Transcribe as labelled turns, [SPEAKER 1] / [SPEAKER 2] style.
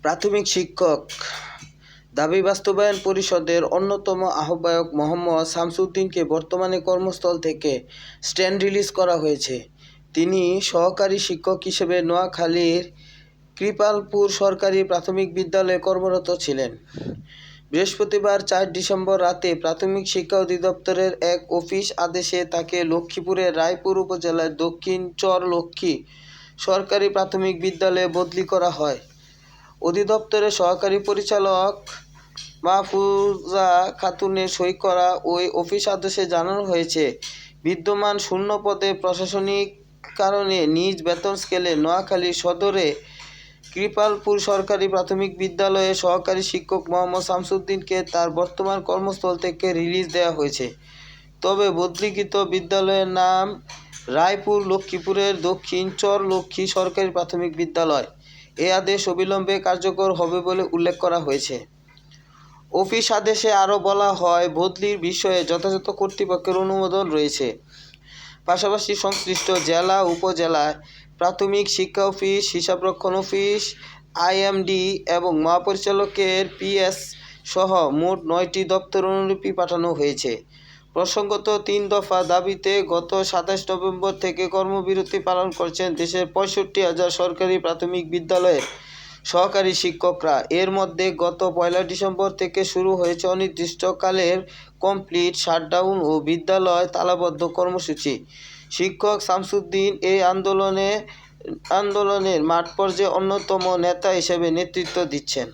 [SPEAKER 1] প্রাথমিক শিক্ষক দাবি বাস্তবায়ন পরিষদের অন্যতম আহ্বায়ক মোহাম্মদ শামসুদ্দিনকে বর্তমানে কর্মস্থল থেকে স্ট্যান্ড রিলিজ করা হয়েছে। তিনি সহকারী শিক্ষক হিসেবে নোয়াখালীর কৃপালপুর সরকারি প্রাথমিক বিদ্যালয়ে কর্মরত ছিলেন। বৃহস্পতিবার 4 ডিসেম্বর রাতে প্রাথমিক শিক্ষা অধিদপ্তরের এক অফিস আদেশে তাকে লক্ষ্মীপুরের রায়পুর উপজেলার দক্ষিণ চরলক্ষ্মী সরকারি প্রাথমিক বিদ্যালয়ে বদলি করা হয়। অধিদপ্তরের সহকারী পরিচালক মাহফুজা খাতুনের সই করা ওই অফিস আদেশে জানানো হয়েছে, বিদ্যমান শূন্য পদে প্রশাসনিক কারণে নিজ বেতন স্কেলে নোয়াখালী সদরে কৃপালপুর সরকারি প্রাথমিক বিদ্যালয়ে সহকারী শিক্ষক মোহাম্মদ শামসুদ্দিনকে তার বর্তমান কর্মস্থল থেকে রিলিজ দেওয়া হয়েছে। তবে বদলিকৃত বিদ্যালয়ের নাম রায়পুর লক্ষ্মীপুরের দক্ষিণ চরলক্ষ্মী সরকারি প্রাথমিক বিদ্যালয়। এ আদেশ অবিলম্বে কার্যকর হবে বলে উল্লেখ করা হয়েছে। অফিস আদেশে আরও বলা হয়, বদলির বিষয়ে যথাযথ কর্তৃপক্ষের অনুমোদন রয়েছে। পাশাপাশি সংশ্লিষ্ট জেলা উপজেলায় প্রাথমিক শিক্ষা অফিস, হিসাবরক্ষণ অফিস, আইএমডি এবং মহাপরিচালকের পিএস সহ মোট 9টি দপ্তর অনুলিপি পাঠানো হয়েছে। প্রসঙ্গত, 3 দফা দাবিতে গত 27 নভেম্বর থেকে কর্মবিরতি পালন করছেন দেশের 65,000 সরকারি প্রাথমিক বিদ্যালয়ের সহকারী শিক্ষকরা। এর মধ্যে গত 1 ডিসেম্বর থেকে শুরু হয়েছে অনির্দিষ্টকালের কমপ্লিট শাটডাউন ও বিদ্যালয় তালাবদ্ধ কর্মসূচি। শিক্ষক শামসুদ্দিন এই আন্দোলনের মাঠ পর্যায়ে অন্যতম নেতা হিসেবে নেতৃত্ব দিচ্ছেন।